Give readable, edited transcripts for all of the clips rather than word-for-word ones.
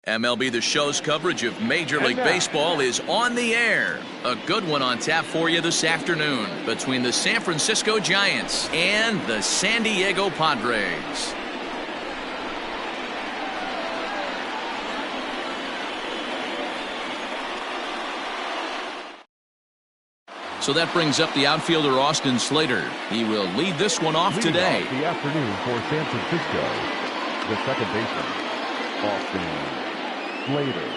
MLB The Show's coverage of Major League Baseball is on the air. A good one on tap for you this afternoon between the San Francisco Giants and the San Diego Padres. So that brings up the outfielder Austin Slater. He will lead this one off today. The afternoon for San Francisco, the second baseman, Austin Slater.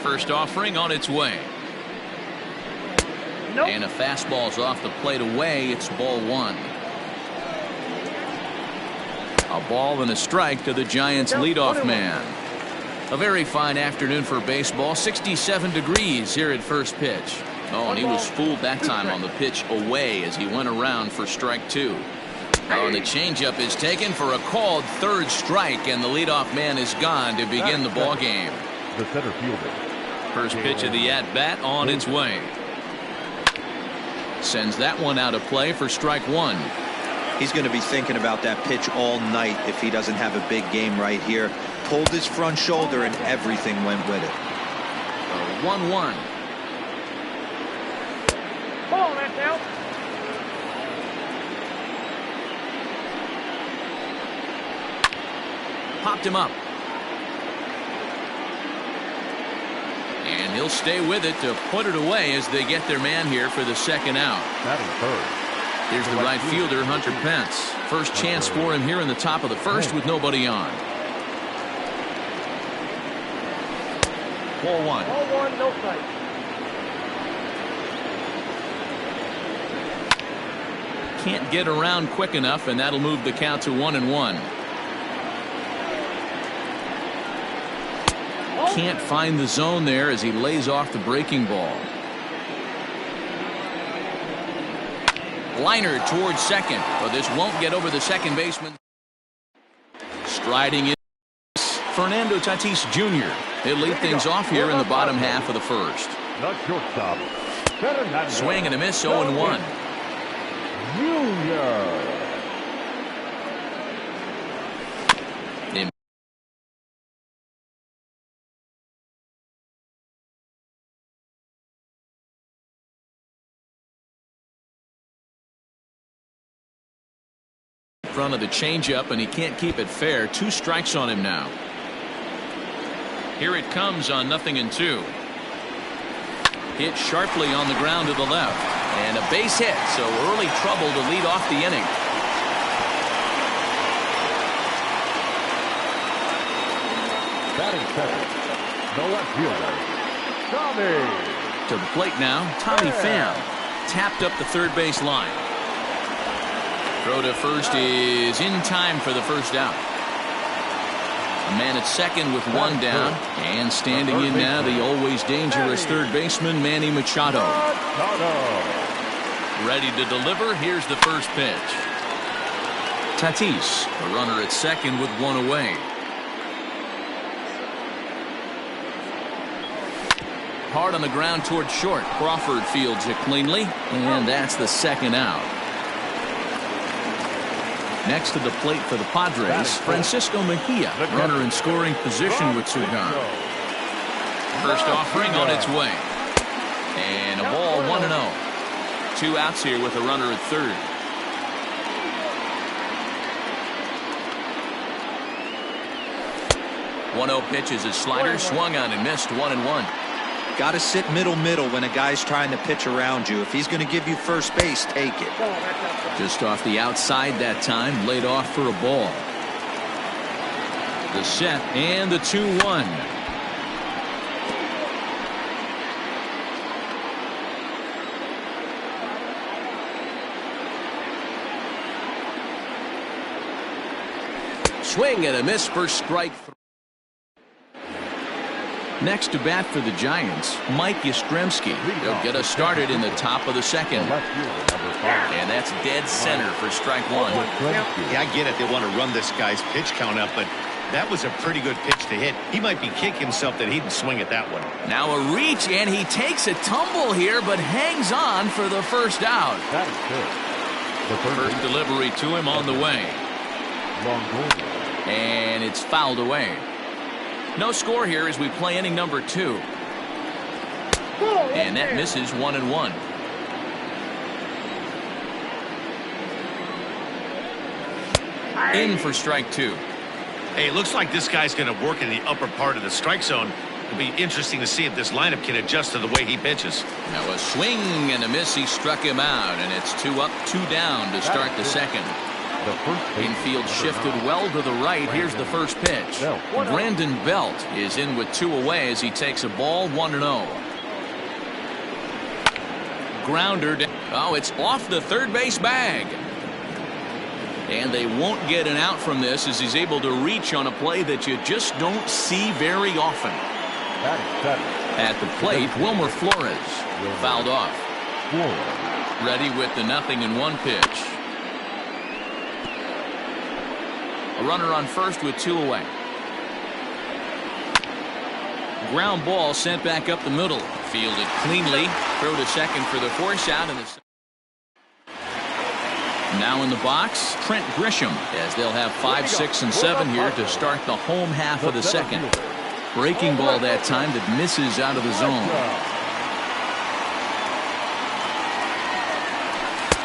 First offering on its way. Nope. And a fastball's off the plate away. It's ball one. A ball and a strike to the Giants' leadoff man. A very fine afternoon for baseball. 67 degrees here at first pitch. Oh, and he was fooled that time on the pitch away as he went around for strike two. Oh, and the changeup is taken for a called third strike, and the leadoff man is gone to begin the ball game. The center fielder. First pitch of the at-bat on its way. Sends that one out of play for strike one. He's going to be thinking about that pitch all night if he doesn't have a big game right here. Pulled his front shoulder and everything went with it. 1-1. Ball, that's out. Popped him up. And he'll stay with it to put it away as they get their man here for the second out. Batting third. Here's the right fielder, Hunter Pence. First chance for him here in the top of the first with nobody on. 4-1. Ball one, no strike. Can't get around quick enough, and that'll move the count to 1-1. Can't find the zone there as he lays off the breaking ball. Liner towards second, but this won't get over the second baseman. Striding in, Fernando Tatis Jr. He'll lead things off here in the bottom half of the first. The shortstop. Swing and a miss, 0-1. Junior. Front of the changeup, and he can't keep it fair. 2 strikes on him now. Here it comes on 0-2. Hit sharply on the ground to the left, and a base hit, so early trouble to lead off the inning. Batting second, the left fielder, Tommy. To the plate now, Tommy Pham tapped up the third base line. Throw to first is in time for the first out. A man at second with one down, and standing in now the always dangerous third baseman Manny Machado. Ready to deliver. Here's the first pitch. Tatis, a runner at second with one away. Hard on the ground toward short. Crawford fields it cleanly, and that's the second out. Next to the plate for the Padres, Francisco Mejia, runner in scoring position with 2 gone. First offering on its way. And a ball 1-0. 2 outs here with a runner at third. One-0 pitch is a slider, swung on and missed, 1-1. Got to sit middle when a guy's trying to pitch around you. If he's going to give you first base, take it. Just off the outside that time, laid off for a ball. The set and the 2-1. Swing and a miss for strike 3. Next to bat for the Giants, Mike Yastrzemski. He'll get us started in the top of the second. And that's dead center for strike 1. Yeah, I get it. They want to run this guy's pitch count up, but That was a pretty good pitch to hit. He might be kicking himself that he didn't swing at that one. Now a reach, and he takes a tumble here, but hangs on for the first out. That is good. The First delivery to him on the way. long goal. And it's fouled away. No score here as we play inning number 2. And that misses 1-1. In for strike 2. Hey, it looks like this guy's going to work in the upper part of the strike zone. It'll be interesting to see if this lineup can adjust to the way he pitches. Now a swing and a miss. He struck him out, and it's 2 up, 2 down to start the second. The first Infield shifted well to the right. Here's the first pitch. Brandon Belt is in with 2 away as he takes a ball 1-0. Grounder. Oh, it's off the third base bag. And they won't get an out from this as he's able to reach on a play that you just don't see very often. At the plate, Wilmer Flores fouled off. Ready with the 0-1 pitch. A runner on first with 2 away. Ground ball sent back up the middle. Fielded cleanly. Throw to second for the force out. Now in the box, Trent Grisham, as they'll have 5, 6, and 7 here to start the home half of the second. Breaking ball that time that misses out of the zone.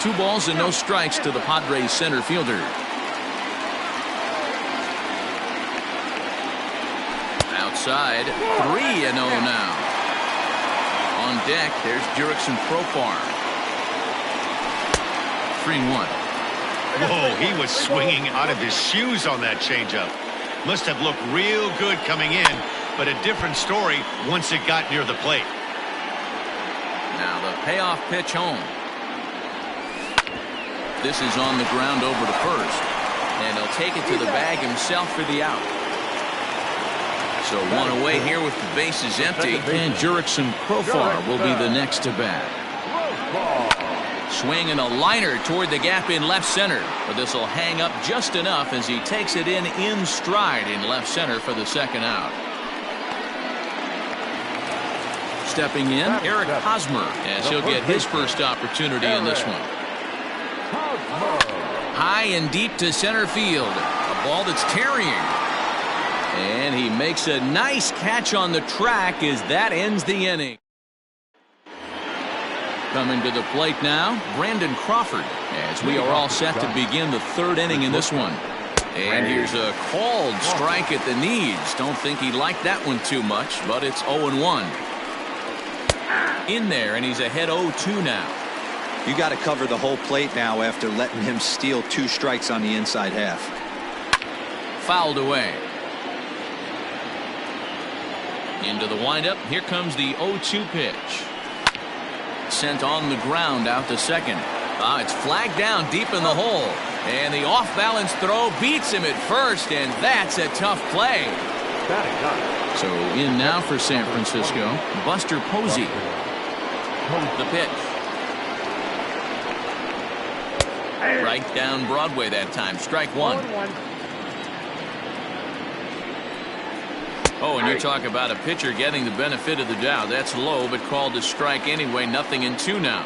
2 balls and no strikes to the Padres center fielder. Outside, 3-0 now. On deck, there's Jurickson Profar. 3-1. Whoa, he was swinging out of his shoes on that changeup. Must have looked real good coming in, but a different story once it got near the plate. Now the payoff pitch home. This is on the ground over to first, and he'll take it to the bag himself for the out. So 1 away here with the bases empty, and Jurickson Profar will be the next to bat. Swing and a liner toward the gap in left center, but this will hang up just enough as he takes it in stride in left center for the second out. Stepping in, Eric Hosmer, as he'll get his first opportunity in this one. High and deep to center field, a ball that's tarrying. And he makes a nice catch on the track as that ends the inning. Coming to the plate now, Brandon Crawford, as we are all set to begin the 3rd inning in this one. And here's a called strike at the knees. Don't think he liked that one too much, but it's 0-1. In there, and he's ahead 0-2 now. You got to cover the whole plate now after letting him steal 2 strikes on the inside half. Fouled away. Into the windup. Here comes the 0-2 pitch. Sent on the ground out to second. It's flagged down deep in the hole. And the off-balance throw beats him at first, and that's a tough play. So in now for San Francisco, Buster Posey. The pitch. Right down Broadway that time. Strike 1. Oh, and you talk about a pitcher getting the benefit of the doubt. That's low, but called a strike anyway. 0-2 now.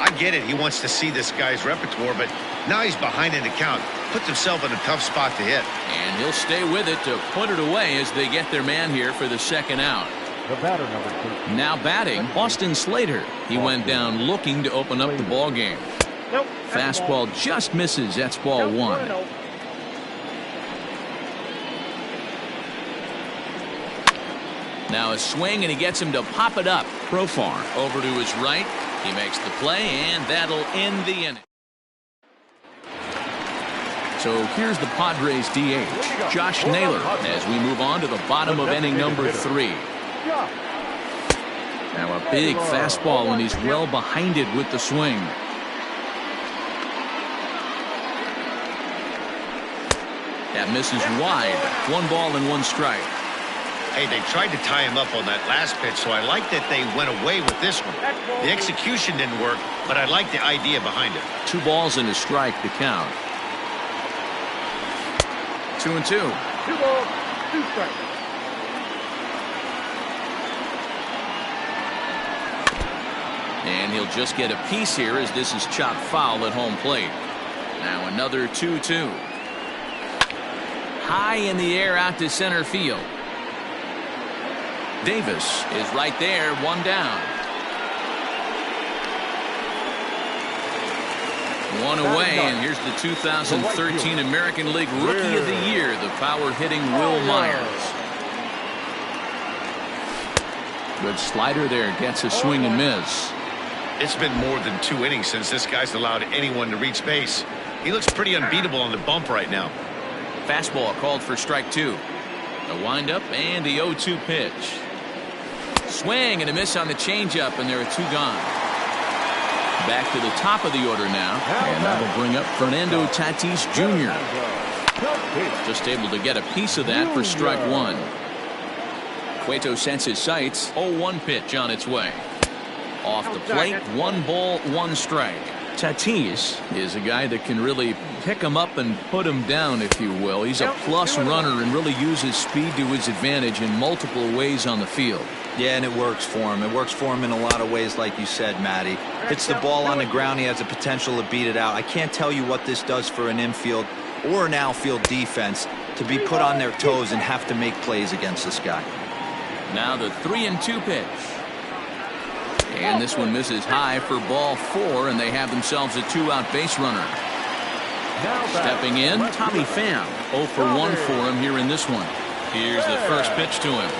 I get it. He wants to see this guy's repertoire, but now he's behind in the count. Puts himself in a tough spot to hit. And he'll stay with it to put it away as they get their man here for the second out. The batter, number 2. Now batting, Austin Slater. He went down looking to open up the ball game. Fastball just misses. That's ball 1. Now a swing, and he gets him to pop it up. Profar over to his right. He makes the play, and that'll end the inning. So here's the Padres DH, Josh Naylor, as we move on to the bottom of inning number 3. Now a big fastball, and he's well behind it with the swing. That misses wide. 1 ball and 1 strike. Hey, they tried to tie him up on that last pitch, so I like that they went away with this one. The execution didn't work, but I like the idea behind it. 2 balls and a strike to count. 2-2. 2 balls, 2 strikes. And he'll just get a piece here as this is chopped foul at home plate. Now another 2-2. High in the air out to center field. Davis is right there, 1 down. 1 away, and here's the 2013 American League Rookie of the Year, the power-hitting Will Myers. Good slider there, gets a swing and miss. It's been more than 2 innings since this guy's allowed anyone to reach base. He looks pretty unbeatable on the bump right now. Fastball called for strike 2. A windup and the 0-2 pitch. Swing and a miss on the changeup, and there are 2 gone. Back to the top of the order now, and that'll bring up Fernando Tatis Jr. Just able to get a piece of that for strike 1. Cueto sets his sights. 0-1 pitch on its way. Off the plate, 1 ball, 1 strike. Tatis is a guy that can really pick him up and put him down, if you will. He's a plus runner and really uses speed to his advantage in multiple ways on the field. Yeah, and it works for him. It works for him in a lot of ways, like you said, Matty. Hits the ball on the ground. He has the potential to beat it out. I can't tell you what this does for an infield or an outfield defense to be put on their toes and have to make plays against this guy. Now the 3-2 pitch. And this one misses high for ball 4, and they have themselves a 2-out base runner. Stepping in, Tommy Pham. 0 for 1 for him here in this one. Here's the first pitch to him.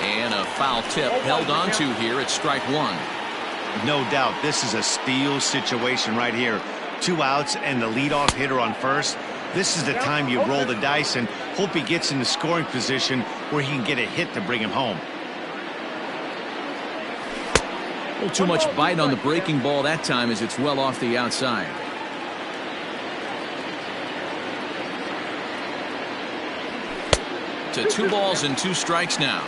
And a foul tip held on to here at strike 1. No doubt this is a steal situation right here. 2 outs and the leadoff hitter on first. This is the time you roll the dice and hope he gets in the scoring position where he can get a hit to bring him home. A little too much bite on the breaking ball that time as it's well off the outside. To 2 balls and 2 strikes now.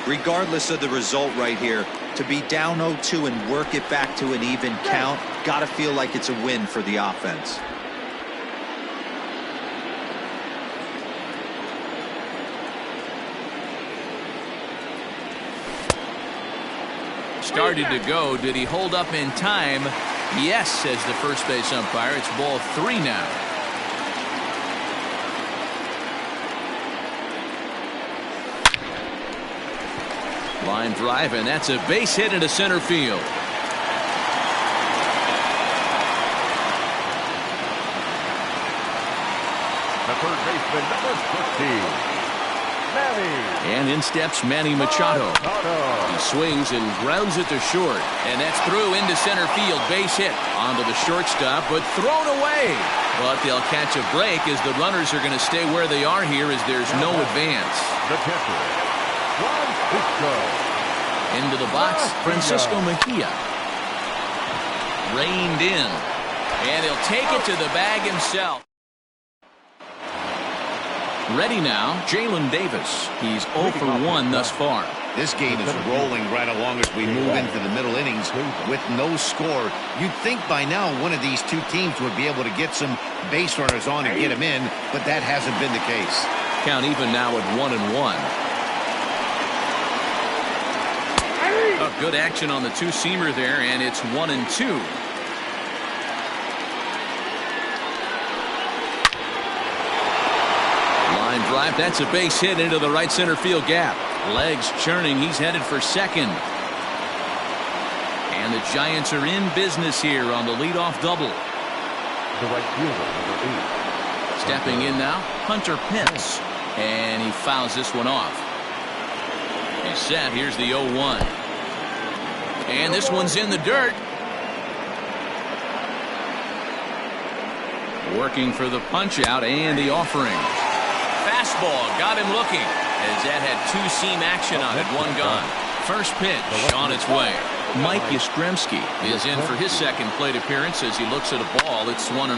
Regardless of the result right here, to be down 0-2 and work it back to an even count, gotta feel like it's a win for the offense. Started to go. Did he hold up in time? Yes, says the first base umpire. It's ball 3 now. Line drive, and that's a base hit into center field. The third baseman, number 15. And in steps Manny Machado. He swings and grounds it to short, and that's through into center field. Base hit onto the shortstop, but thrown away. But they'll catch a break as the runners are going to stay where they are here as there's no advance. The catcher, Francisco. Into the box, Francisco Mejia. Reined in, and he'll take it to the bag himself. Ready now, Jalen Davis. He's 0 for 1 thus far. This game is rolling right along as we move into the middle innings with no score. You'd think by now one of these 2 teams would be able to get some base runners on and get them in, but that hasn't been the case. Count even now at 1-1. A good action on the 2-seamer there, and it's 1-2. Drive, that's a base hit into the right center field gap. Legs churning, he's headed for second. And the Giants are in business here on the leadoff double. The right fielder, number 8. Stepping in now, Hunter Pence. And he fouls this one off. He's set, here's the 0-1. And this one's in the dirt. Working for the punch out and the offering. Fastball got him looking as that had 2-seam action on it. 1 gone. First pitch on its way. Mike Yastrzemski is in for his second plate appearance as he looks at a ball. It's 1-0.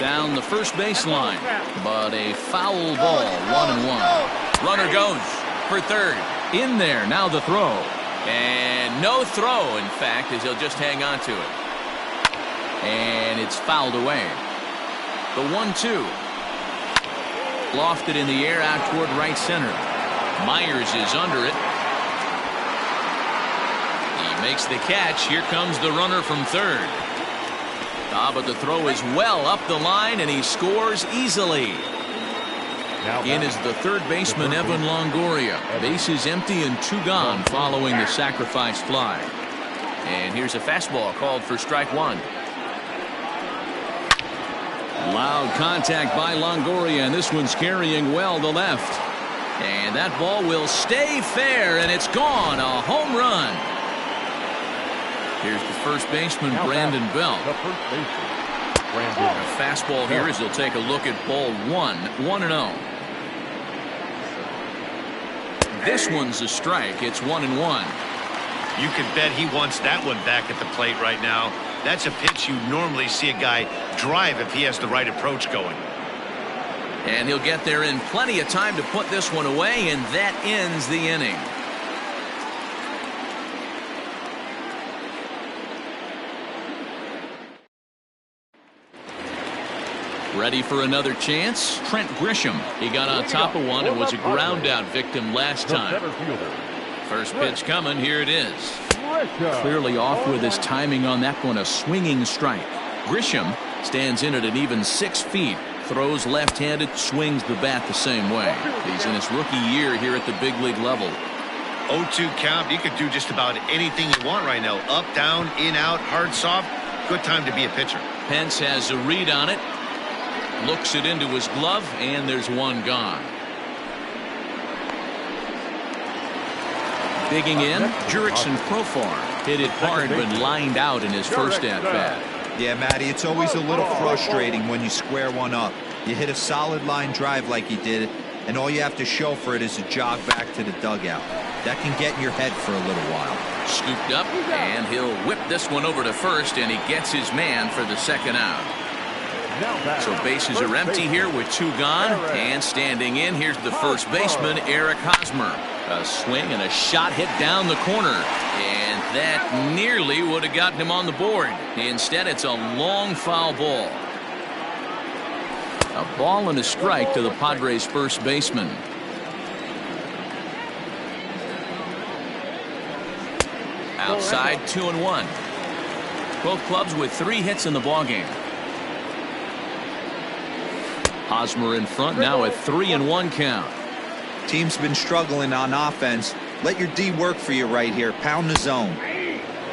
Down the first baseline, but a foul ball. 1-1. Runner goes for third. In there now the throw, and no throw in fact as he'll just hang on to it, and it's fouled away. The 1-2. Lofted in the air out toward right center. Myers is under it. He makes the catch. Here comes the runner from third. But the throw is well up the line, and he scores easily. In is the third baseman, Evan Longoria. Bases empty and 2 gone following the sacrifice fly. And here's a fastball called for strike 1. Loud contact by Longoria, and this one's carrying well to left. And that ball will stay fair, and it's gone. A home run. Here's the first baseman, Brandon Belt. A fastball here as he'll take a look at ball 1. 1-0. This one's a strike. It's 1-1. You can bet he wants that one back at the plate right now. That's a pitch you normally see a guy drive if he has the right approach going. And he'll get there in plenty of time to put this one away, and that ends the inning. Ready for another chance? Trent Grisham. He got on top of one and was a ground out victim last time. First pitch coming. Here it is. Clearly off with his timing on that one. A swinging strike. Grisham stands in at an even 6 feet. Throws left-handed, swings the bat the same way. He's in his rookie year here at the big league level. 0-2 count. You could do just about anything you want right now. Up, down, in, out, hard, soft. Good time to be a pitcher. Pence has a read on it. Looks it into his glove, and there's one gone. Digging in, Jurickson Profar hit it hard but lined out in his first at-bat. Yeah, Matty, it's always a little frustrating when you square one up. You hit a solid line drive like he did, and all you have to show for it is a jog back to the dugout. That can get in your head for a little while. Scooped up, and he'll whip this one over to first, and he gets his man for the second out. So bases are empty here with 2 gone, and standing in, here's the first baseman, Eric Hosmer. A swing and a shot hit down the corner, and that nearly would have gotten him on the board. Instead, it's a long foul ball. A ball and a strike to the Padres' first baseman. Outside, 2-1. Both clubs with 3 hits in the ballgame. Hosmer in front now at 3-1 count. Team's been struggling on offense. Let your D work for you right here. Pound the zone.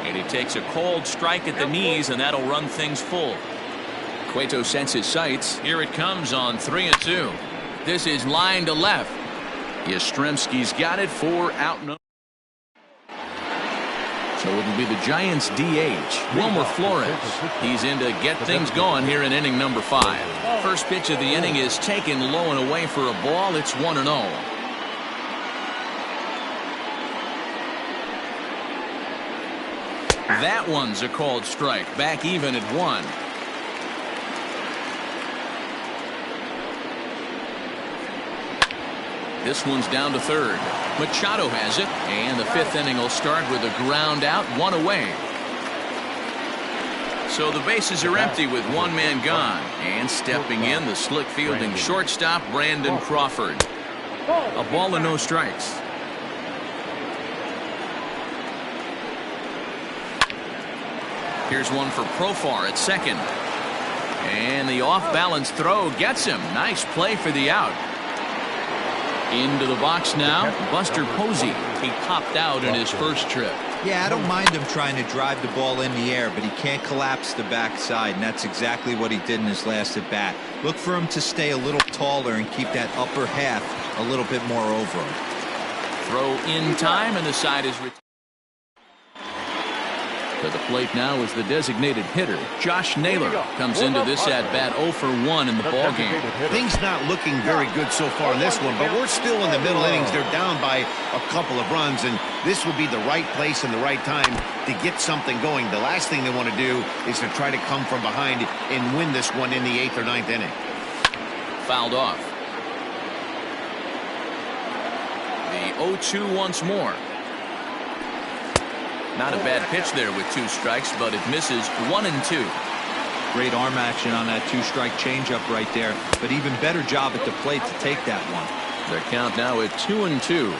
And he takes a cold strike at the knees, and that'll run things full. Cueto sets his sights. Here it comes on 3-2. This is line to left. Yastrzemski's got it for out. So it'll be the Giants DH, Wilmer Flores. He's in to get things going here in inning number 5. First pitch of the inning is taken low and away for a ball. It's 1-0. That one's a called strike. Back even at 1. This one's down to third. Machado has it, and the 5th inning will start with a ground out, 1 away. So the bases are empty with 1 man gone, and stepping in, the slick fielding shortstop, Brandon Crawford. A ball and no strikes. Here's one for Profar at second, and the off-balance throw gets him. Nice play for the out. Into the box now, Buster Posey. He popped out in his first trip. Yeah, I don't mind him trying to drive the ball in the air, but he can't collapse the backside, and that's exactly what he did in his last at bat. Look for him to stay a little taller and keep that upper half a little bit more over him. Throw in time, and the side is retired. To the plate now is the designated hitter, Josh Naylor. Comes into this at-bat 0 for 1 in the ballgame. Things not looking very good so far in this one, but we're still in the middle innings. They're down by a couple of runs, and this will be the right place and the right time to get something going. The last thing they want to do is to try to come from behind and win this one in the 8th or 9th inning. Fouled off. The 0-2 once more. Not a bad pitch there with 2 strikes, but it misses 1-2. Great arm action on that two-strike changeup right there, but even better job at the plate to take that one. The count now at 2-2.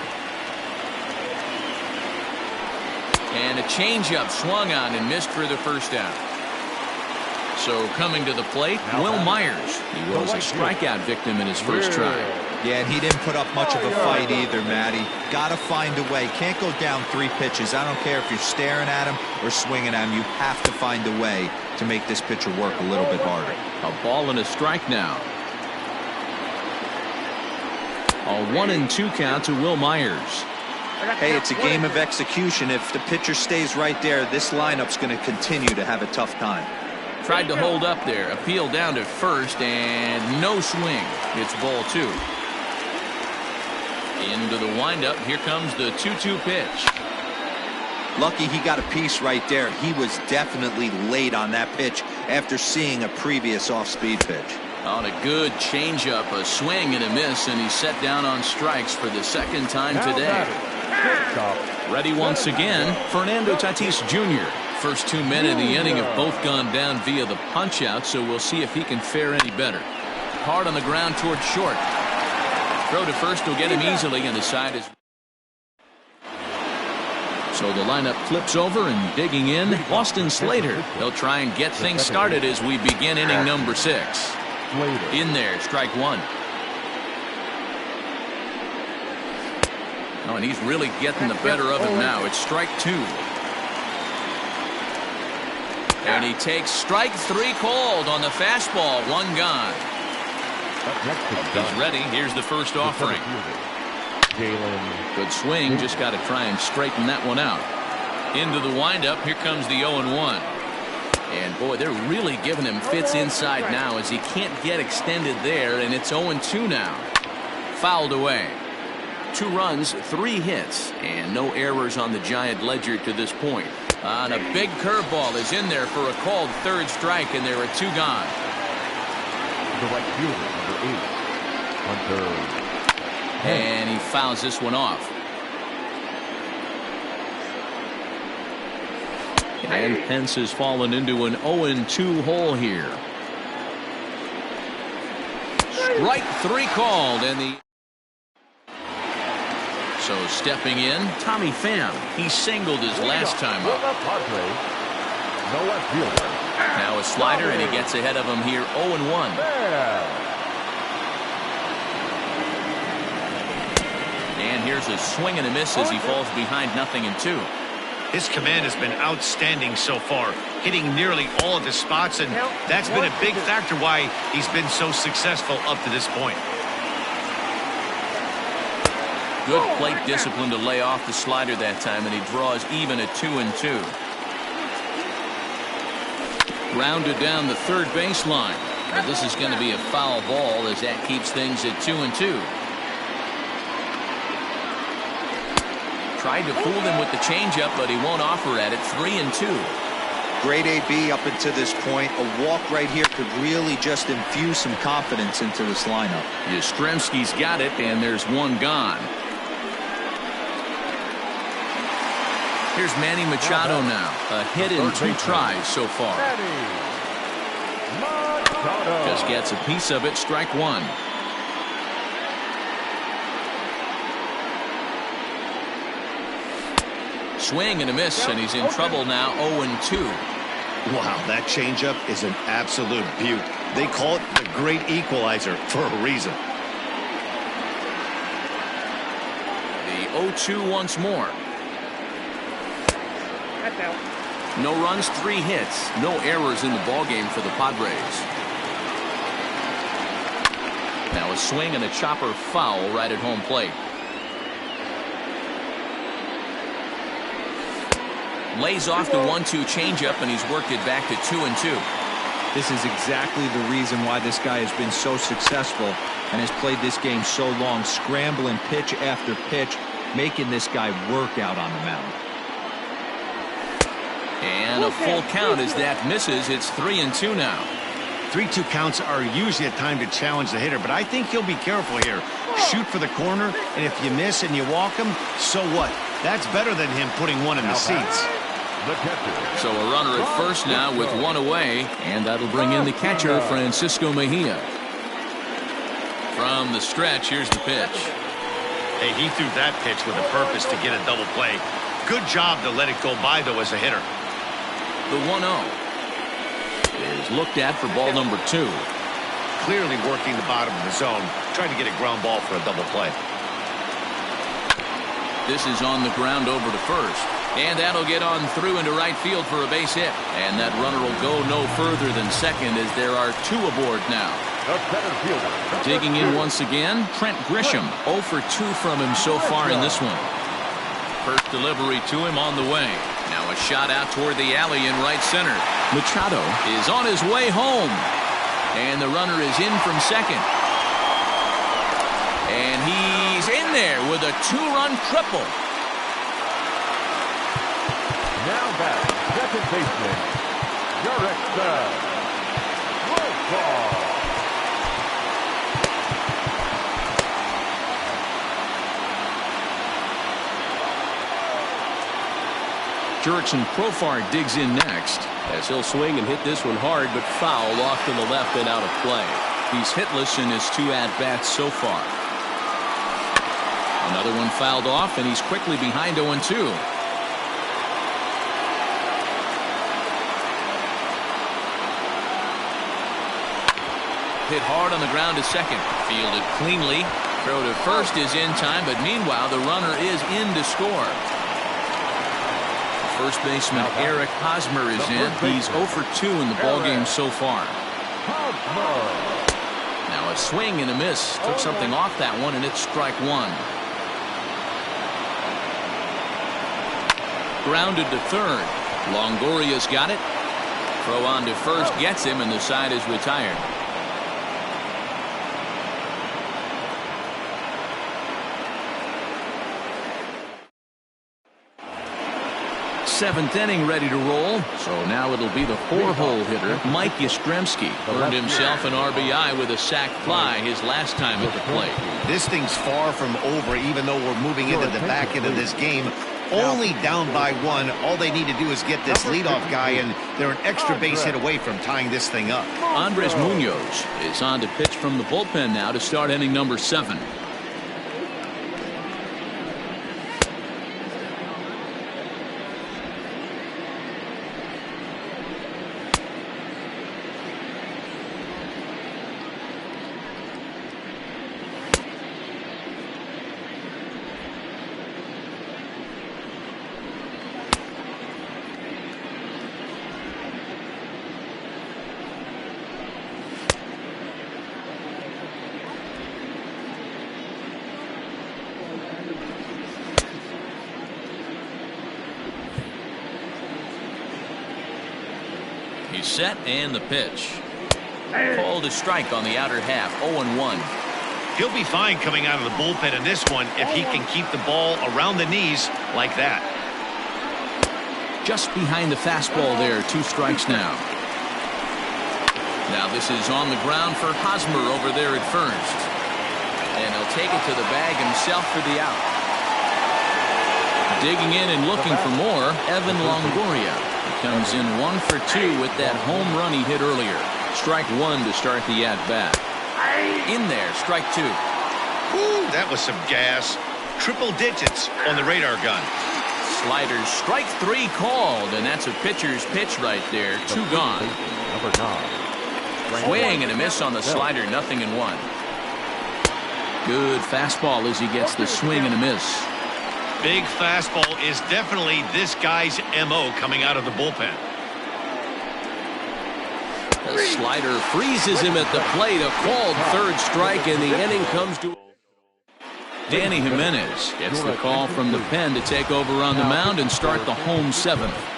And a changeup swung on and missed for the first out. So coming to the plate, Will Myers. He was a strikeout victim in his first try. Yeah, and he didn't put up much of a fight either, Matty. Got to find a way. Can't go down 3 pitches. I don't care if you're staring at him or swinging at him. You have to find a way to make this pitcher work a little bit harder. A ball and a strike now. A 1-2 count to Will Myers. Hey, it's a game of execution. If the pitcher stays right there, this lineup's going to continue to have a tough time. Tried to hold up there. Appeal down to first, and no swing. It's ball 2. Into the windup. Here comes the 2-2 pitch. Lucky he got a piece right there. He was definitely late on that pitch after seeing a previous off-speed pitch. On a good changeup, a swing and a miss, and he's set down on strikes for the second time today. Ready once again, Fernando Tatis Jr. First 2 men in the inning have both gone down via the punch-out, so we'll see if he can fare any better. Hard on the ground toward short. Throw to first will get him easily, and the side is... So the lineup flips over, and digging in, Austin Slater. They'll try and get things started as we begin inning number 6. In there, strike 1. Oh, and he's really getting the better of him now. It's strike 2. And he takes strike 3 called on the fastball. 1 gone. He's ready. Here's the first offering. Good swing. Just got to try and straighten that one out. Into the windup. Here comes the 0-1. And boy, they're really giving him fits inside now as he can't get extended there. And it's 0-2 now. Fouled away. 2 runs, 3 hits, and no errors on the Giant ledger to this point. And a big curveball is in there for a called 3rd strike, and there are 2 gone. The right fielder, number 8, Hunter. And he fouls this one off. And Pence has fallen into an 0-2 hole here. Strike 3 called, and the... So stepping in, Tommy Pham. He singled his last time up. Now a slider, and he gets ahead of him here, 0-1. And here's a swing and a miss as he falls behind 0-2. His command has been outstanding so far, hitting nearly all of his spots, and that's been a big factor why he's been so successful up to this point. Good plate discipline to lay off the slider that time, and he draws even at 2-2. Grounded down the 3rd baseline. Now this is going to be a foul ball as that keeps things at 2-2. Tried to fool him with the changeup, but he won't offer at it. 3-2. Great AB up until this point. A walk right here could really just infuse some confidence into this lineup. Yastrzemski's got it, and there's 1 gone. Here's Manny Machado now. A hit in 2 tries so far. Just gets a piece of it. Strike 1. Swing and a miss, and he's in trouble now. 0-2. Wow, that changeup is an absolute beaut. They call it the great equalizer for a reason. The 0-2 once more. No runs, 3 hits, no errors in the ballgame for the Padres. Now a swing and a chopper foul right at home plate. Lays off the 1-2 changeup, and he's worked it back to 2-2. This is exactly the reason why this guy has been so successful and has played this game so long, scrambling pitch after pitch, making this guy work out on the mound. And a full count as that misses. It's 3-2 now. 3-2 counts are usually a time to challenge the hitter, but I think he'll be careful here. Shoot for the corner, and if you miss and you walk him, so what? That's better than him putting one in the seats. The catcher. So a runner at first now with one away, and that'll bring in the catcher, Francisco Mejia. From the stretch, here's the pitch. Hey, he threw that pitch with a purpose to get a double play. Good job to let it go by, though, as a hitter. The 1-0 is looked at for ball number 2. Clearly working the bottom of the zone, trying to get a ground ball for a double play. This is on the ground over to first. And that'll get on through into right field for a base hit. And that runner will go no further than second as there are 2 aboard now. The center fielder. Digging in once again, Trent Grisham. 0 for 2 from him so far in this one. First delivery to him on the way. Now a shot out toward the alley in right center. Machado is on his way home. And the runner is in from second. And he's in there with a 2-run triple. Now back, second baseman, Derek Jurickson Profar digs in next. As he'll swing and hit this one hard, but foul off to the left and out of play. He's hitless in his 2 at-bats so far. Another one fouled off, and he's quickly behind 0-2. Hit hard on the ground to second. Fielded cleanly. Throw to first is in time, but meanwhile the runner is in to score. First baseman Eric Hosmer is in. He's 0 for 2 in the ballgame so far. Now a swing and a miss. Took something off that one, and it's strike 1. Grounded to third. Longoria's got it. Throw on to first gets him, and the side is retired. 7th inning ready to roll. So now it'll be the 4-hole hitter, Mike Yastrzemski. Earned himself an RBI with a sac fly his last time at the plate. This thing's far from over, even though we're moving into the back end of this game. Only down by 1. All they need to do is get this leadoff guy, and they're an extra base hit away from tying this thing up. Andres Munoz is on to pitch from the bullpen now to start inning number 7. He's set, and the pitch. Called a strike on the outer half. 0-1. He'll be fine coming out of the bullpen in this one if he can keep the ball around the knees like that. Just behind the fastball there. 2 strikes now. Now this is on the ground for Hosmer over there at first. And he'll take it to the bag himself for the out. Digging in and looking for more, Evan Longoria. Comes in 1 for 2 with that home run he hit earlier. Strike 1 to start the at-bat. In there, strike 2. Ooh, that was some gas. Triple digits on the radar gun. Sliders, strike 3 called, and that's a pitcher's pitch right there. 2 gone. Number 9. Swing and a miss on the slider, 0-1. Good fastball as he gets the swing and a miss. Big fastball is definitely this guy's MO coming out of the bullpen. The slider freezes him at the plate. A called 3rd strike, and the inning comes to. Danny Jimenez gets the call from the pen to take over on the mound and start the home 7th.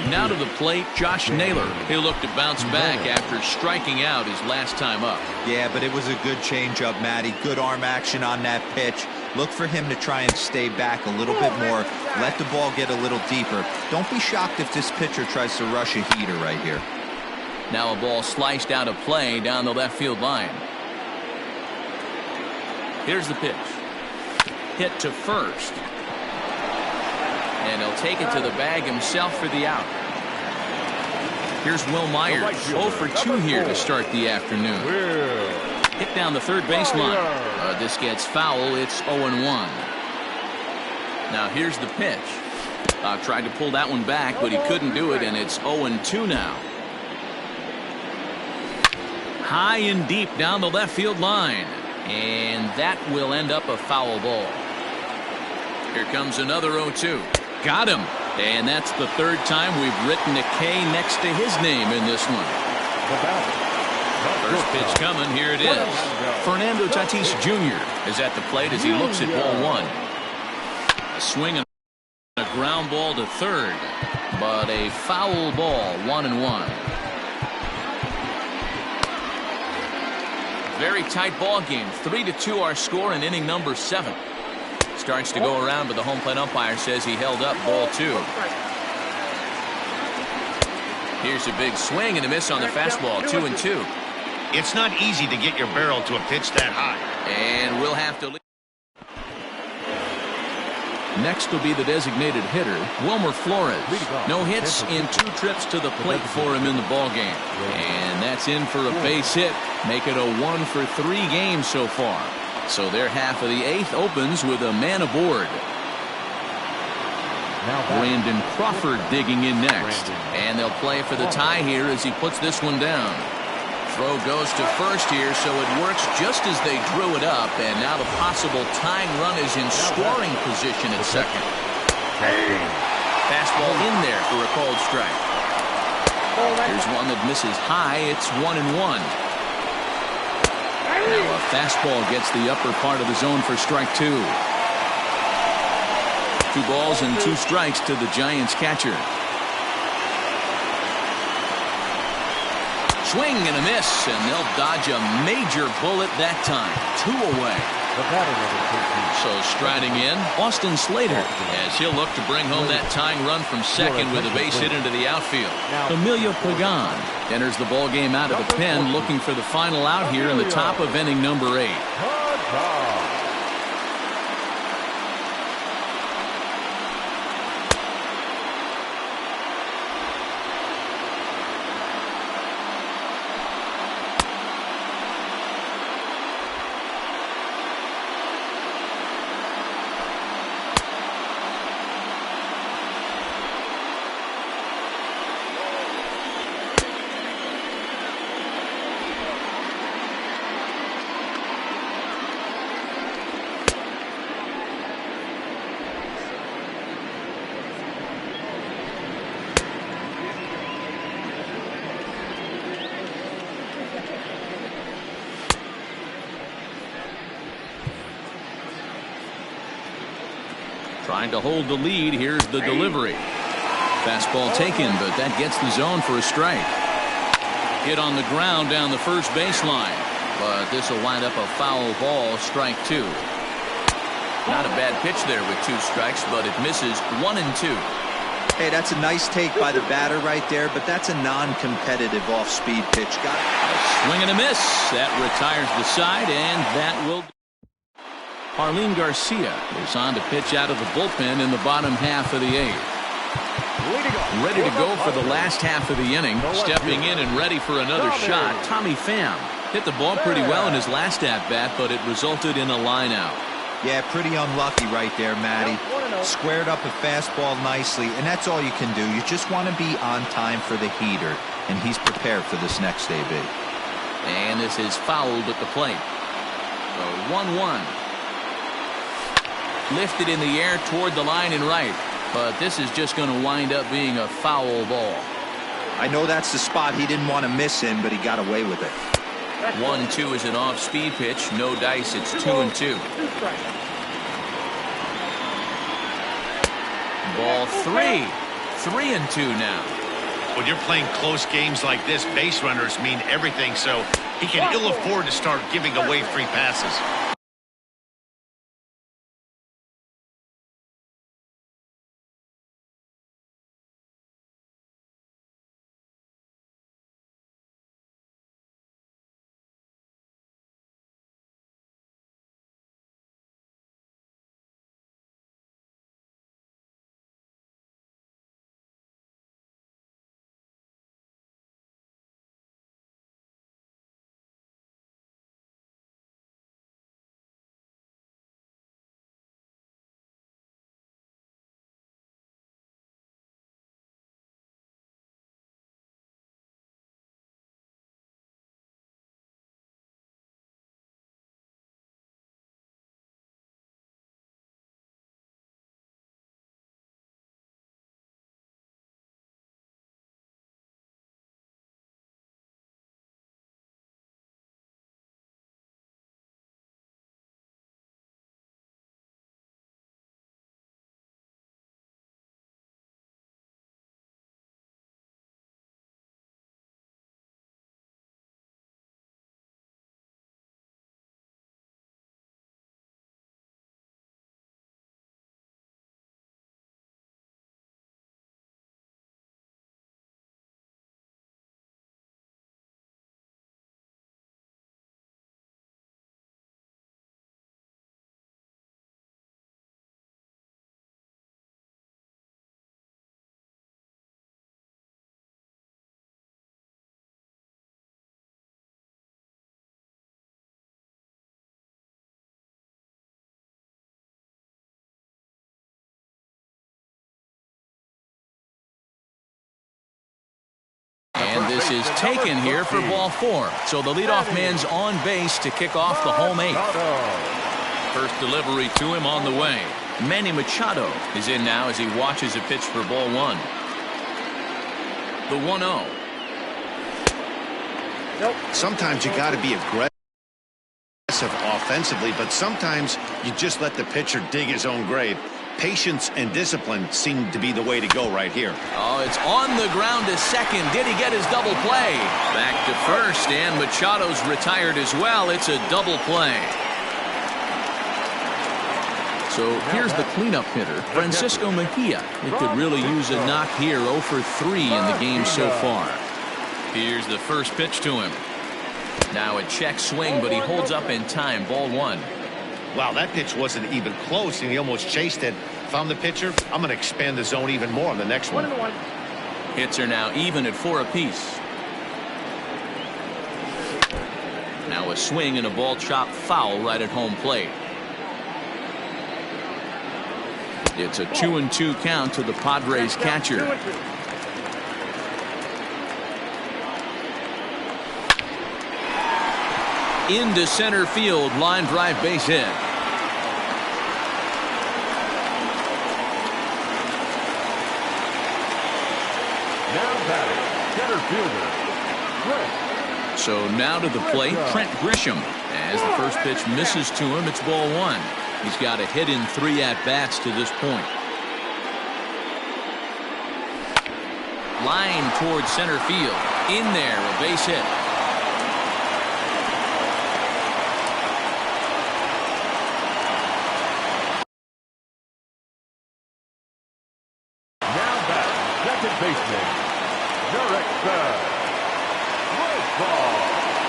Now to the plate, Josh Naylor. He'll look to bounce back after striking out his last time up. Yeah, but it was a good changeup, Matty. Good arm action on that pitch. Look for him to try and stay back a little bit more. Let the ball get a little deeper. Don't be shocked if this pitcher tries to rush a heater right here. Now a ball sliced out of play down the left field line. Here's the pitch. Hit to first. And he'll take it to the bag himself for the out. Here's Will Myers, 0 for 2 here to start the afternoon. Hit down the third baseline. This gets foul. It's 0-1. Now here's the pitch. Tried to pull that one back, but he couldn't do it, and it's 0-2 now. High and deep down the left field line. And that will end up a foul ball. Here comes another 0-2. Got him. And that's the third time we've written a K next to his name in this one. First pitch coming. Here it is. Fernando Tatis Jr. is at the plate as he looks at ball one. A swing and a ground ball to third, but a foul ball, 1-1. Very tight ball game. 3-2 our score in inning number 7. Starts to go around, but the home plate umpire says he held up ball 2. Here's a big swing and a miss on the fastball, 2-2. It's not easy to get your barrel to a pitch that high. And we'll have to leave. Next will be the designated hitter, Wilmer Flores. No hits in 2 trips to the plate for him in the ball game. And that's in for a base hit. Make it a 1 for 3 games so far. So their half of the 8th opens with a man aboard. Brandon Crawford digging in next. And they'll play for the tie here as he puts this one down. Throw goes to first here, so it works just as they drew it up, and now the possible tying run is in scoring position at second. Fastball in there for a called strike. Here's one that misses high. It's 1-1. Now a fastball gets the upper part of the zone for strike 2. 2 balls and 2 strikes to the Giants catcher. Swing and a miss, and they'll dodge a major bullet that time. 2 away. So striding in, Austin Slater, as he'll look to bring home that tying run from second with a base hit into the outfield. Emilio Pagan enters the ball game out of the pen, looking for the final out here in the top of inning number 8. Trying to hold the lead. Here's the delivery. Fastball taken, but that gets the zone for a strike. Hit on the ground down the first baseline, but this will wind up a foul ball, strike 2. Not a bad pitch there with 2 strikes, but it misses 1-2. Hey, that's a nice take by the batter right there, but that's a non-competitive off-speed pitch. Got it. A swing and a miss. That retires the side, and that will. Arlene Garcia is on to pitch out of the bullpen in the bottom half of the 8th. Ready to go for the last half of the inning. Stepping in and ready for another shot, Tommy Pham. Hit the ball pretty well in his last at-bat, but it resulted in a line out. Yeah, pretty unlucky right there, Matty. Squared up a fastball nicely, and that's all you can do. You just want to be on time for the heater, and he's prepared for this next AB. And this is fouled at the plate. So 1-1. Lifted in the air toward the line and right, but this is just going to wind up being a foul ball. I know that's the spot he didn't want to miss in, but he got away with it. 1-2 is an off-speed pitch. No dice. It's 2-2. Ball 3. 3-2 now. When you're playing close games like this, base runners mean everything, so he can ill afford to start giving away free passes. And this is taken here for ball 4. So the leadoff man's on base to kick off the home 8th. First delivery to him on the way. Manny Machado is in now as he watches a pitch for ball 1. The 1-0. Sometimes you got to be aggressive offensively, but sometimes you just let the pitcher dig his own grave. Patience and discipline seem to be the way to go right here. Oh, it's on the ground to second. Did he get his double play? Back to first, and Machado's retired as well. It's a double play. So here's the cleanup hitter, Francisco Mejia. It could really use a knock here. 0 for 3 in the game so far. Here's the first pitch to him. Now a check swing, but he holds up in time. Ball 1. Wow, that pitch wasn't even close, and he almost chased it. If I'm the pitcher, I'm going to expand the zone even more on the next one. Hits are now even at 4 apiece. Now a swing and a ball chopped foul right at home plate. It's a 2-2 count to the Padres catcher. Into center field, line drive base hit. Now batting, center fielder, Trent. So now to the plate, Trent Grisham. As the first pitch misses to him, it's ball 1. He's got a hit in 3 at-bats to this point. Line towards center field. In there, a base hit. Now batting, second baseman, Jurickson Profar.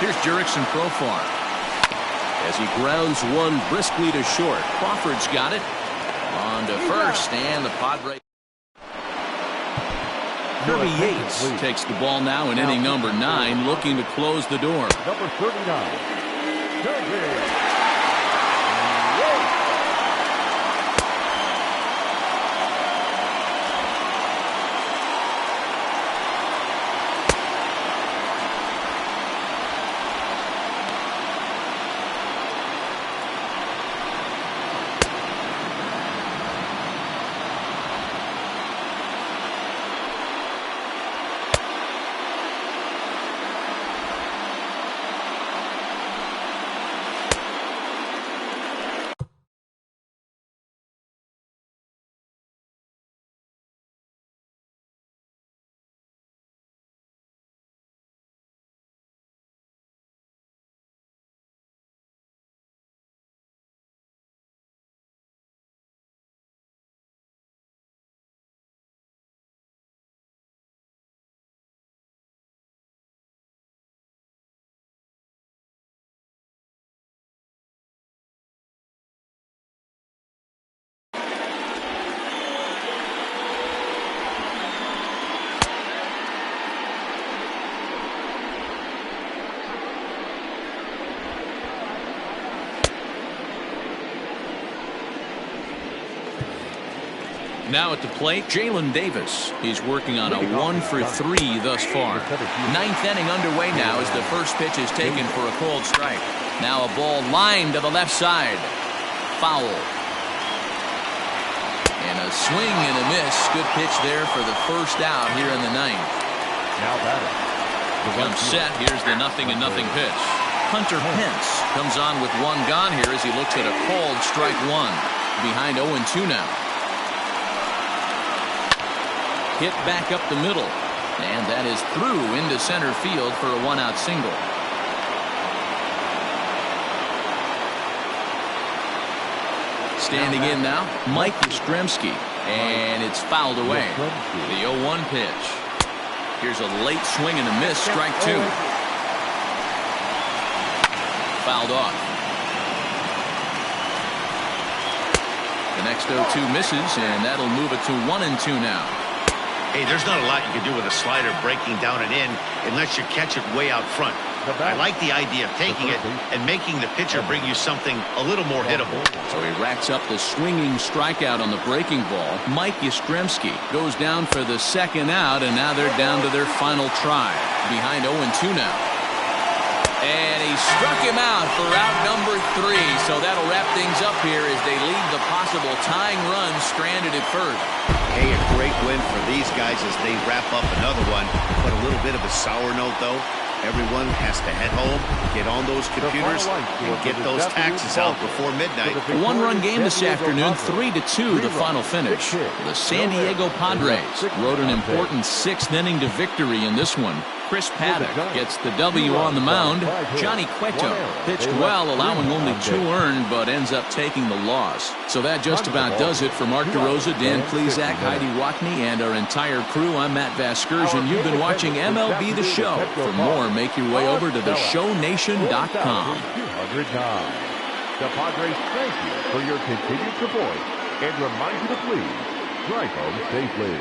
Here's Jurickson Profar. As he grounds one briskly to short. Crawford's got it. On to first, and the Padres. Kirby Yates takes the ball now in inning number 9, looking to close the door. Number 39, Kirby. Now at the plate, Jalen Davis. He's working on a 1 for 3 thus far. 9th inning underway now as the first pitch is taken for a called strike. Now a ball lined to the left side. Foul. And a swing and a miss. Good pitch there for the first out here in the 9th. Now batting. Comes set. Here's the 0-0 pitch. Hunter Pence comes on with 1 gone here as he looks at a called strike 1. Behind 0-2 now. Hit back up the middle. And that is through into center field for a 1-out single. Standing in now, Mike Yastrzemski. And it's fouled away. The 0-1 pitch. Here's a late swing and a miss. Strike 2. Fouled off. The next 0-2 misses, and that'll move it to 1-2 now. Hey, there's not a lot you can do with a slider breaking down and in unless you catch it way out front. I like the idea of taking it and making the pitcher bring you something a little more hittable. So he racks up the swinging strikeout on the breaking ball. Mike Yastrzemski goes down for the second out, and now they're down to their final try. Behind 0-2 now. And he struck him out for out number 3. So that'll wrap things up here as they leave the possible tying run stranded at first. Hey, a great win for these guys as they wrap up another one. But a little bit of a sour note, though. Everyone has to head home, get on those computers, and get those taxes out before midnight. A one-run game this afternoon, 3-2 the final finish. The San Diego Padres rode an important 6th inning to victory in this one. Chris Paddock gets the W on the mound. Johnny Cueto pitched well, allowing only 2 earned, but ends up taking the loss. So that just about does it for Mark DeRosa, Dan Plesac, Heidi Watney, and our entire crew. I'm Matt Vasgersian. You've been watching MLB The Show. For more, make your way over to theshownation.com. The Padres thank you for your continued support and remind you to please drive home safely.